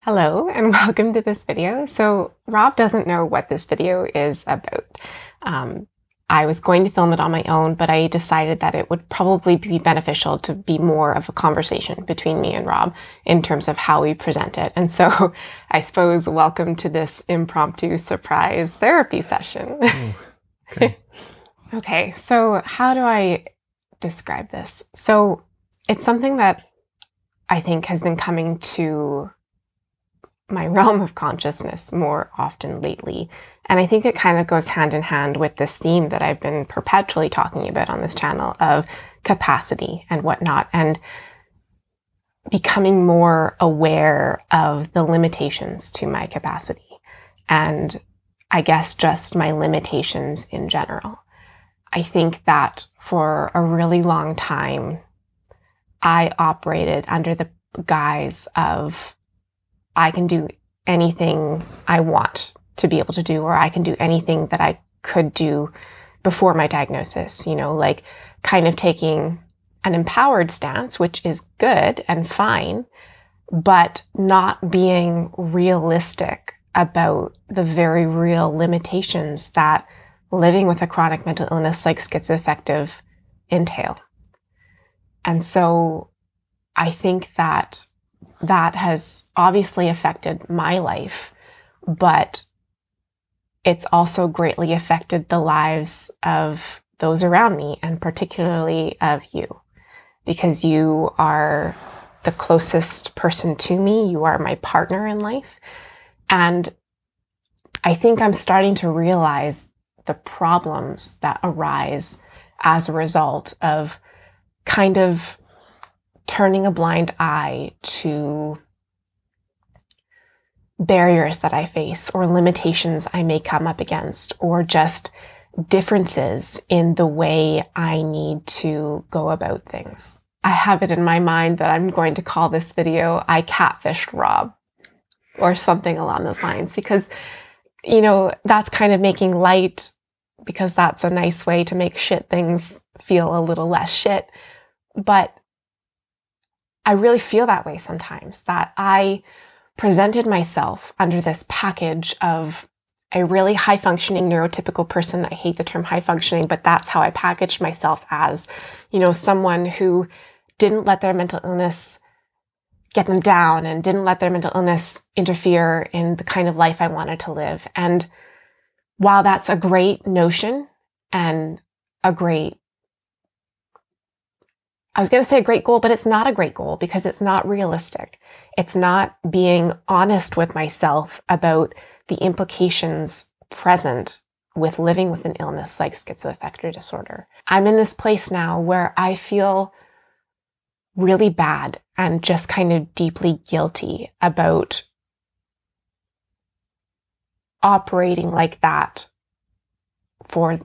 Hello and welcome to this video. So Rob doesn't know what this video is about. I was going to film it on my own, but I decided that it would probably be beneficial to be more of a conversation between me and Rob in terms of how we present it. And so I suppose welcome to this impromptu surprise therapy session. Oh, okay. Okay, so how do I describe this? So it's something that I think has been coming to my realm of consciousness more often lately. And I think it kind of goes hand in hand with this theme that I've been perpetually talking about on this channel of capacity and whatnot, and becoming more aware of the limitations to my capacity. And I guess just my limitations in general. I think that for a really long time, I operated under the guise of I can do anything I want to be able to do, or I can do anything that I could do before my diagnosis, like kind of taking an empowered stance, which is good and fine, but not being realistic about the very real limitations that living with a chronic mental illness like schizoaffective entail. And so I think that has obviously affected my life, but it's also greatly affected the lives of those around me, and particularly of you, because you are the closest person to me. You are my partner in life. And I think I'm starting to realize the problems that arise as a result of kind of turning a blind eye to barriers that I face, or limitations I may come up against, or just differences in the way I need to go about things. I have it in my mind that I'm going to call this video I Catfished Rob, or something along those lines, because, that's kind of making light, because that's a nice way to make shit things feel a little less shit. But I really feel that way sometimes, that I presented myself under this package of a really high-functioning neurotypical person. I hate the term high-functioning, but that's how I packaged myself as, someone who didn't let their mental illness get them down and didn't let their mental illness interfere in the kind of life I wanted to live. And while that's a great notion and I was going to say a great goal, but it's not a great goal because it's not realistic. It's not being honest with myself about the implications present with living with an illness like schizoaffective disorder. I'm in this place now where I feel really bad and just kind of deeply guilty about operating like that for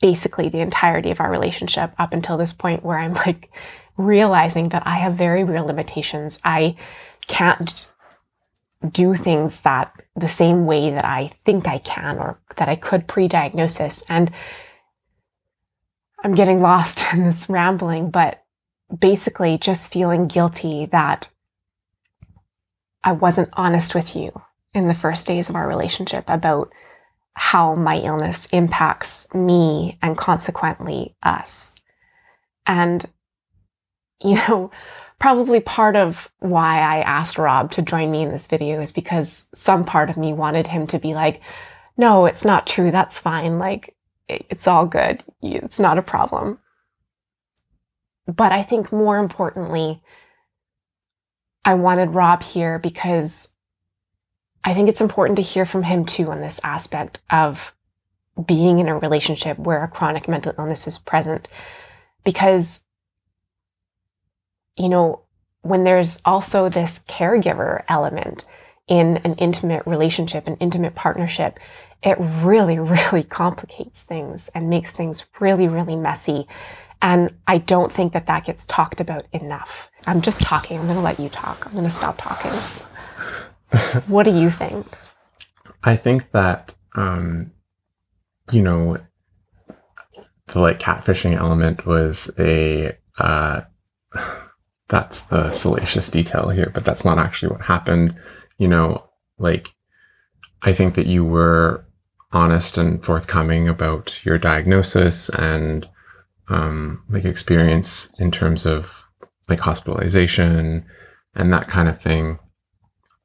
basically the entirety of our relationship up until this point where I'm like realizing that I have very real limitations. I can't do things that the same way that I think I can, or that I could pre-diagnosis. And I'm getting lost in this rambling, but basically just feeling guilty that I wasn't honest with you in the first days of our relationship about how my illness impacts me and consequently us. And, probably part of why I asked Rob to join me in this video is because some part of me wanted him to be like, no, it's not true. That's fine. Like, it's all good. It's not a problem. But I think more importantly, I wanted Rob here because I think it's important to hear from him too on this aspect of being in a relationship where a chronic mental illness is present. Because, when there's also this caregiver element in an intimate relationship, an intimate partnership, it really, really complicates things and makes things really, really messy. And I don't think that gets talked about enough. I'm just talking. I'm going to let you talk. I'm going to stop talking. What do you think? I think that, the catfishing element was that's the salacious detail here, but that's not actually what happened. You know, like, I think that you were honest and forthcoming about your diagnosis and like experience in terms of like hospitalization and that kind of thing.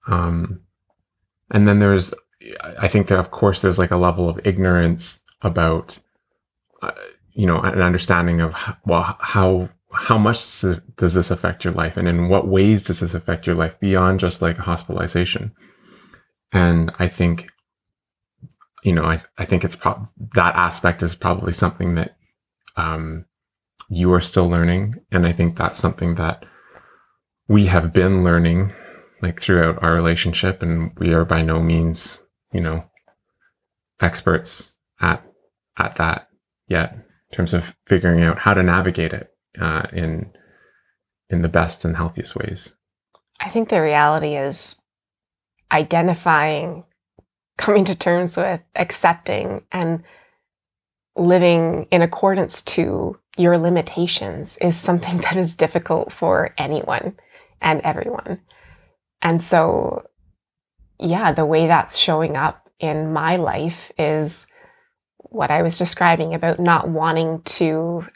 And then I think that of course there's like a level of ignorance about, you know, an understanding of, well, how much does this affect your life, and in what ways does this affect your life beyond just like hospitalization? And I think, you know, I think it's that aspect is probably something that you are still learning, and I think that's something that we have been learning like throughout our relationship, and we are by no means, you know, experts at that yet in terms of figuring out how to navigate it in the best and healthiest ways. I think the reality is identifying, coming to terms with, accepting, and living in accordance to your limitations is something that is difficult for anyone and everyone. And so, yeah, the way that's showing up in my life is what I was describing about not wanting to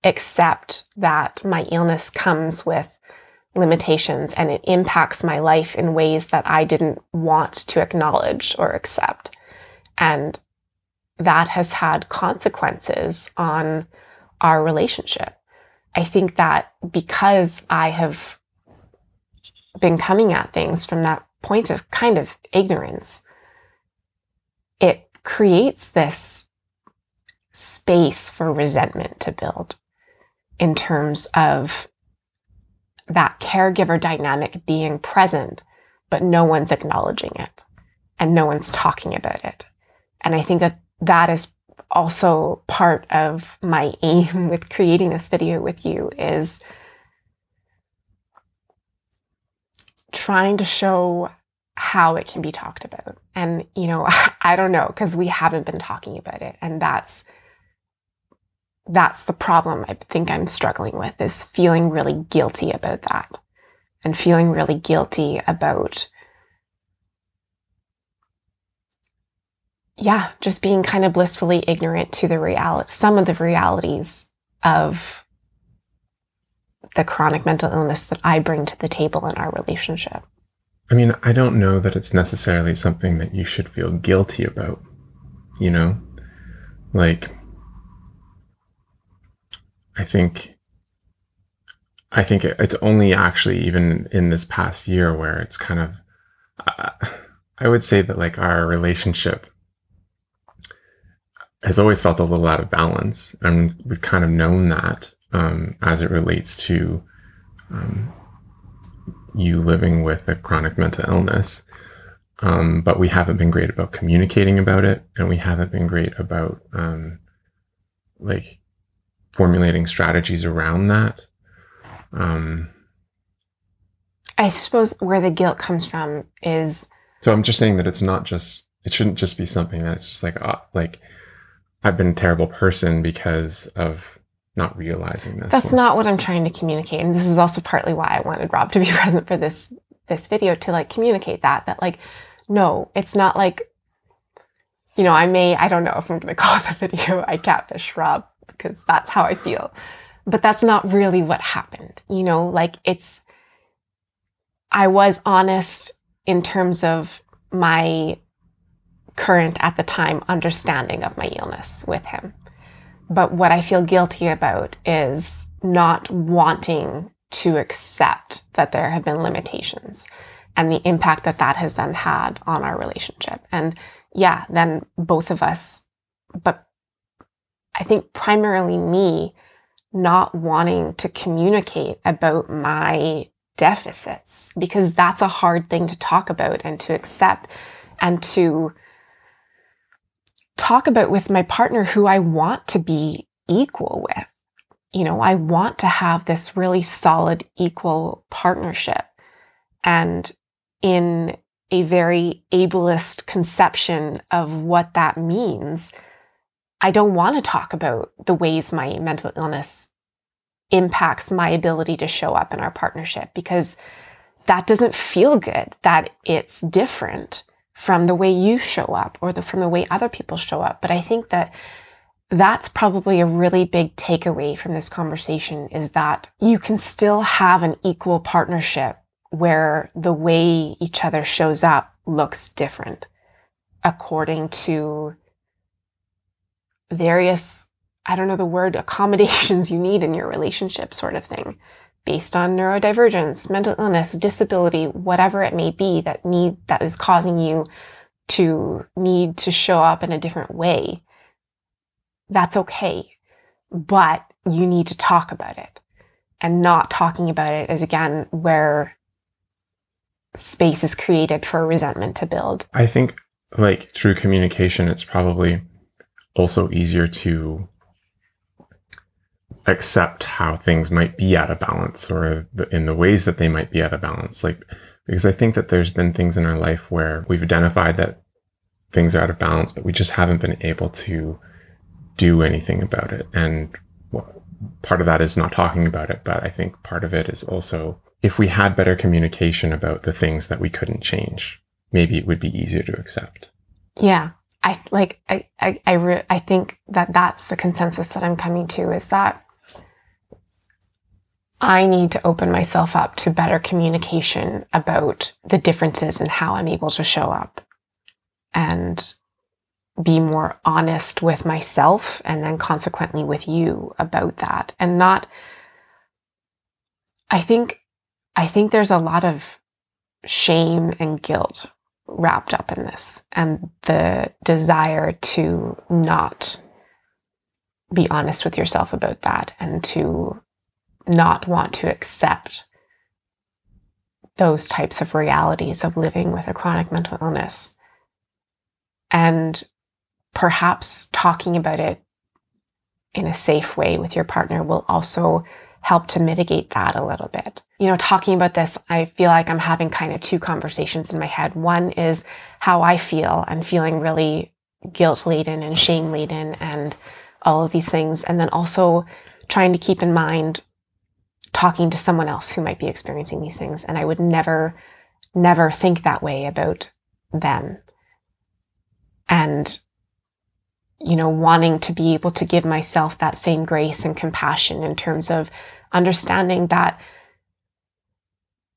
accept that my illness comes with limitations and it impacts my life in ways that I didn't want to acknowledge or accept. And that has had consequences on our relationship. I think that because I have been coming at things from that point of kind of ignorance, it creates this space for resentment to build in terms of that caregiver dynamic being present, but no one's acknowledging it and no one's talking about it. And I think that that is also part of my aim with creating this video with you, is trying to show how it can be talked about. And, you know, I don't know, because we haven't been talking about it. And that's the problem I think I'm struggling with, is feeling really guilty about that, and feeling really guilty about, yeah, just being kind of blissfully ignorant to some of the realities of the chronic mental illness that I bring to the table in our relationship. I mean, I don't know that it's necessarily something that you should feel guilty about, you know? Like, I think it's only actually even in this past year where it's kind of, I would say that like our relationship has always felt a little out of balance, and we've kind of known that as it relates to you living with a chronic mental illness, but we haven't been great about communicating about it, and we haven't been great about like formulating strategies around that. I suppose where the guilt comes from is, so I'm just saying that it shouldn't just be something that it's just like I've been a terrible person because of not realizing this. That's not what I'm trying to communicate. And this is also partly why I wanted Rob to be present for this video, to like communicate that like, no, it's not like, you know, I don't know if I'm going to call the video I catfish Rob, because that's how I feel. But that's not really what happened. You know, like I was honest in terms of my current, at the time, understanding of my illness with him. But what I feel guilty about is not wanting to accept that there have been limitations and the impact that that has then had on our relationship. And yeah, then both of us, but I think primarily me, not wanting to communicate about my deficits, because that's a hard thing to talk about and to accept and to talk about with my partner, who I want to be equal with. You know, I want to have this really solid, equal partnership. And in a very ableist conception of what that means, I don't want to talk about the ways my mental illness impacts my ability to show up in our partnership, because that doesn't feel good, that it's different from the way you show up or from the way other people show up. But I think that that's probably a really big takeaway from this conversation, is that you can still have an equal partnership where the way each other shows up looks different according to various, I don't know the word, accommodations you need in your relationship sort of thing, based on neurodivergence, mental illness, disability, whatever it may be that is causing you to need to show up in a different way. That's okay. But you need to talk about it. And not talking about it is, again, where space is created for resentment to build. I think like through communication, it's probably also easier to accept how things might be out of balance, or in the ways that they might be out of balance. Like, because I think that there's been things in our life where we've identified that things are out of balance, but we just haven't been able to do anything about it. And part of that is not talking about it. But I think part of it is also, if we had better communication about the things that we couldn't change, maybe it would be easier to accept. Yeah. I think that that's the consensus that I'm coming to, is that I need to open myself up to better communication about the differences in how I'm able to show up, and be more honest with myself and then consequently with you about that. And not, I think there's a lot of shame and guilt wrapped up in this, and the desire to not be honest with yourself about that, and to not want to accept those types of realities of living with a chronic mental illness. And perhaps talking about it in a safe way with your partner will also help to mitigate that a little bit. You know, talking about this, I feel like I'm having kind of two conversations in my head. One is how I feel. I'm feeling really guilt-laden and shame-laden and all of these things. And then also trying to keep in mind talking to someone else who might be experiencing these things. And I would never think that way about them. And, you know, wanting to be able to give myself that same grace and compassion in terms of understanding that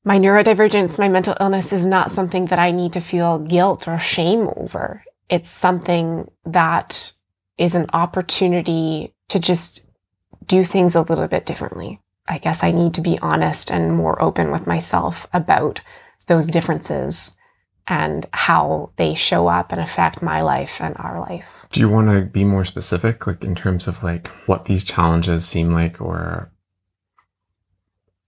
my neurodivergence, my mental illness is not something that I need to feel guilt or shame over. It's something that is an opportunity to just do things a little bit differently. I guess I need to be honest and more open with myself about those differences and how they show up and affect my life and our life. Do you want to be more specific, like in terms of like what these challenges seem like or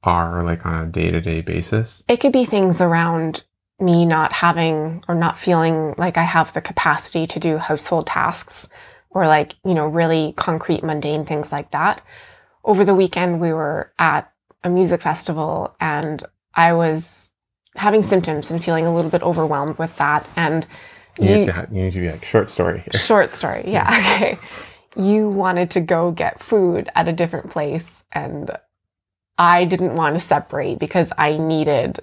are like on a day-to-day basis? It could be things around me not having or not feeling like I have the capacity to do household tasks, or like, you know, really concrete, mundane things like that. Over the weekend, we were at a music festival and I was having symptoms and feeling a little bit overwhelmed with that. And you need to be like, short story. Short story, yeah. Okay. You wanted to go get food at a different place, and I didn't want to separate because I needed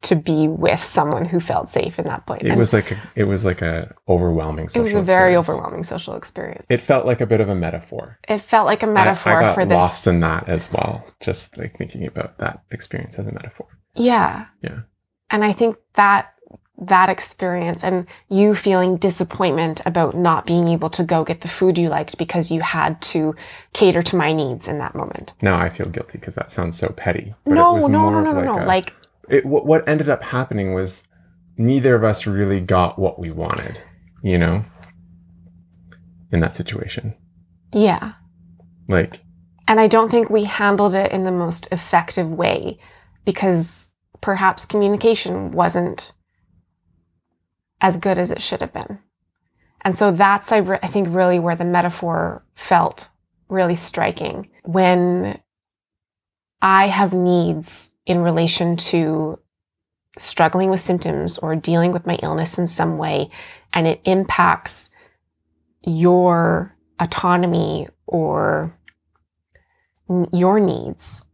to be with someone who felt safe in that place. It was like a overwhelming social experience. It was a very overwhelming social experience. It felt like a bit of a metaphor. It felt like a metaphor I for this. got lost in that as well, just like thinking about that experience as a metaphor. Yeah. Yeah. And I think that experience and you feeling disappointment about not being able to go get the food you liked because you had to cater to my needs in that moment. Now I feel guilty because that sounds so petty. But No. Like what ended up happening was neither of us really got what we wanted, you know, in that situation. Yeah. Like. And I don't think we handled it in the most effective way because perhaps communication wasn't as good as it should have been. And so that's, I think, really where the metaphor felt really striking. When I have needs in relation to struggling with symptoms or dealing with my illness in some way, and it impacts your autonomy or your needs,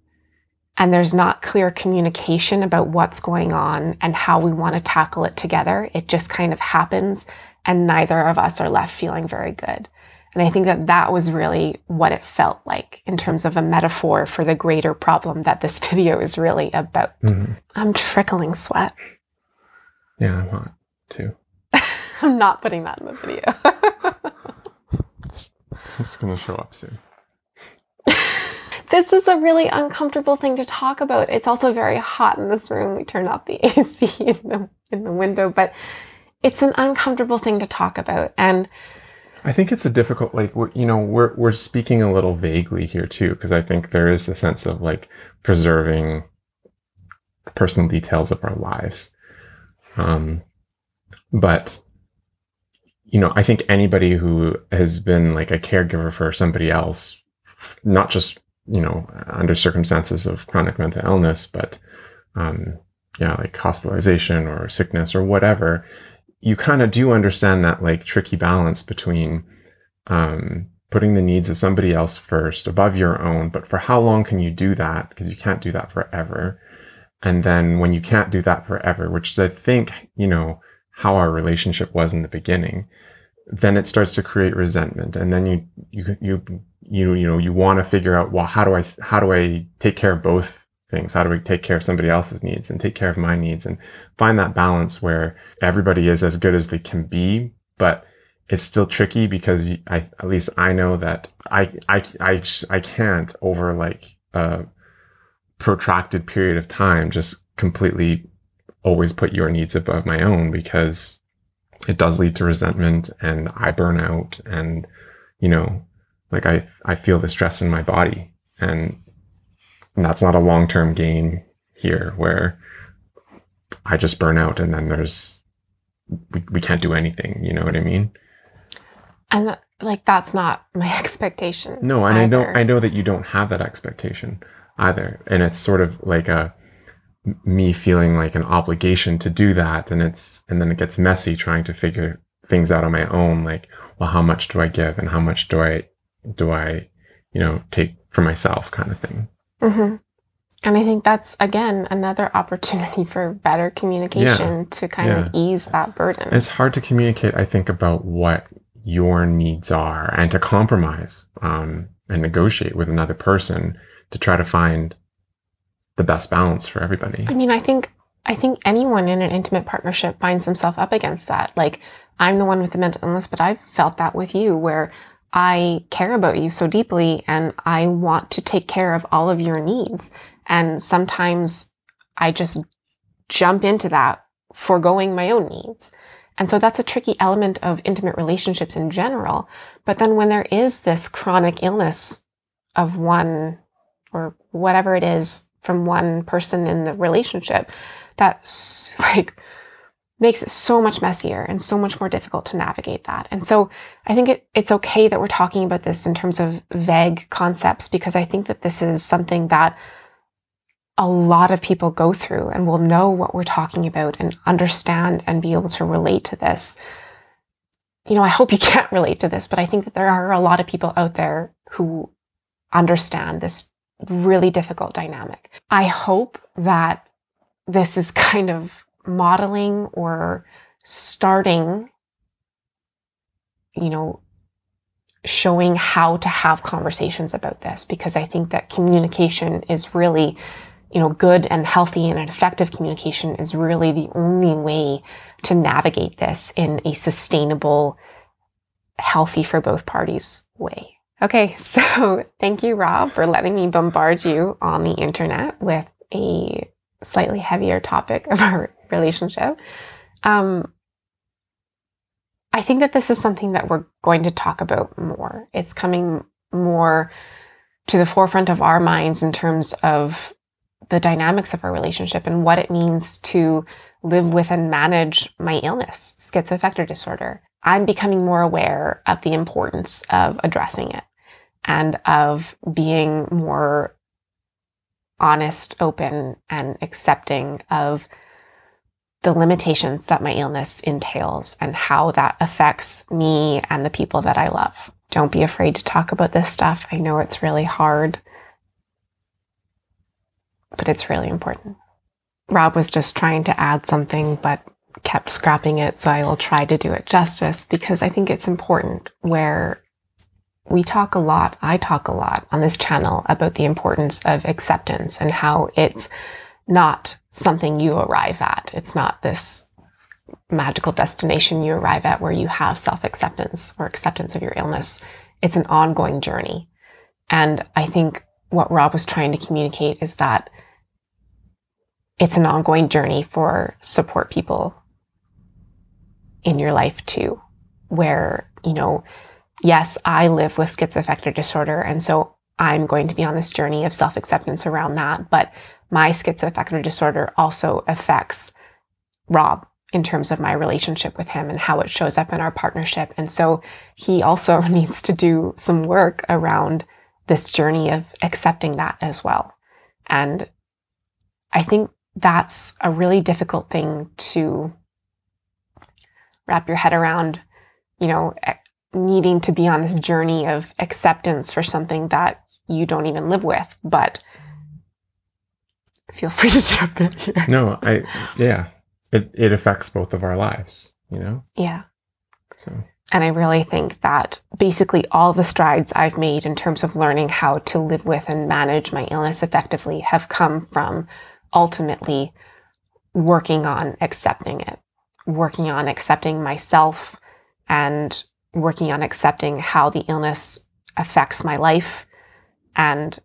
and there's not clear communication about what's going on and how we want to tackle it together, it just kind of happens, and neither of us are left feeling very good. And I think that that was really what it felt like in terms of a metaphor for the greater problem that this video is really about. Mm-hmm. I'm trickling sweat. Yeah, I'm hot too. I'm not putting that in the video. It's just going to show up soon. This is a really uncomfortable thing to talk about. It's also very hot in this room. We turned off the AC in the window, but it's an uncomfortable thing to talk about. And I think it's a difficult, like, we're speaking a little vaguely here too, because I think there is a sense of like preserving the personal details of our lives. But, I think anybody who has been like a caregiver for somebody else, not just, under circumstances of chronic mental illness, but, like hospitalization or sickness or whatever, you kind of do understand that like tricky balance between putting the needs of somebody else first above your own. But for how long can you do that? Because you can't do that forever. And then when you can't do that forever, which is, I think, how our relationship was in the beginning, then it starts to create resentment. And then you want to figure out, well, how do I take care of both things? How do we take care of somebody else's needs and take care of my needs, and find that balance where everybody is as good as they can be, but it's still tricky because at least I know that I can't over like a protracted period of time just completely always put your needs above my own, because it does lead to resentment and I burn out, and like I feel the stress in my body, and that's not a long-term gain here, where I just burn out and then we can't do anything. You know what I mean? And that's not my expectation. No, and either. I know that you don't have that expectation either. And it's sort of like me feeling like an obligation to do that. And then it gets messy trying to figure things out on my own. Like, well, how much do I give and how much do I take for myself, kind of thing. Mm-hmm. And I think that's, again, another opportunity for better communication to kind of ease that burden. And it's hard to communicate, I think, about what your needs are, and to compromise and negotiate with another person to try to find the best balance for everybody. I mean, I think anyone in an intimate partnership finds themselves up against that. Like, I'm the one with the mental illness, but I've felt that with you, where I care about you so deeply and I want to take care of all of your needs. And sometimes I just jump into that, foregoing my own needs. And so that's a tricky element of intimate relationships in general. But then when there is this chronic illness of one, or whatever it is, from one person in the relationship, that's like makes it so much messier and so much more difficult to navigate that. And so I think it's okay that we're talking about this in terms of vague concepts, because I think that this is something that a lot of people go through and will know what we're talking about and understand and be able to relate to this. I hope you can't relate to this, but I think that there are a lot of people out there who understand this really difficult dynamic. I hope that this is kind of modeling or starting, showing how to have conversations about this, because I think that communication is really, good and healthy, and an effective communication is really the only way to navigate this in a sustainable, healthy for both parties way. Okay, so thank you, Rob, for letting me bombard you on the internet with a slightly heavier topic of our relationship. I think that this is something that we're going to talk about more. It's coming more to the forefront of our minds in terms of the dynamics of our relationship and what it means to live with and manage my illness, schizoaffective disorder. I'm becoming more aware of the importance of addressing it and of being more honest, open, and accepting of the limitations that my illness entails and how that affects me and the people that I love. Don't be afraid to talk about this stuff. I know it's really hard, but it's really important. Rob was just trying to add something, but kept scrapping it. So I will try to do it justice, because I think it's important where I talk a lot on this channel about the importance of acceptance and how it's not something you arrive at. It's not this magical destination you arrive at where you have self-acceptance or acceptance of your illness. It's an ongoing journey. And I think what Rob was trying to communicate is that it's an ongoing journey for support people in your life too, where, yes, I live with schizoaffective disorder, and so I'm going to be on this journey of self-acceptance around that, but my schizoaffective disorder also affects Rob in terms of my relationship with him and how it shows up in our partnership. And so he also needs to do some work around this journey of accepting that as well. And I think that's a really difficult thing to wrap your head around, needing to be on this journey of acceptance for something that you don't even live with. But feel free to jump in here. No, it affects both of our lives, Yeah. So. And I really think that basically all the strides I've made in terms of learning how to live with and manage my illness effectively have come from ultimately working on accepting it, working on accepting myself, and working on accepting how the illness affects my life. And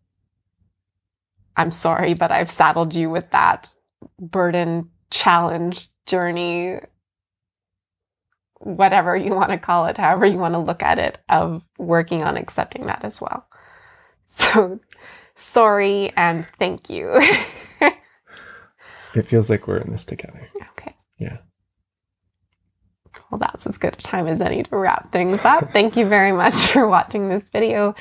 I'm sorry, but I've saddled you with that burden, challenge, journey, whatever you want to call it, however you want to look at it, of working on accepting that as well. So sorry and thank you. It feels like we're in this together. Okay. Yeah. Well, that's as good a time as any to wrap things up. Thank you very much for watching this video.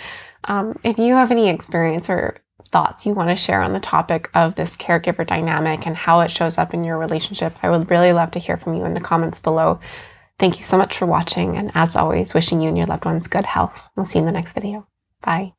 If you have any experience or thoughts you want to share on the topic of this caregiver dynamic and how it shows up in your relationship, I would really love to hear from you in the comments below. Thank you so much for watching. And as always, wishing you and your loved ones good health. We'll see you in the next video. Bye.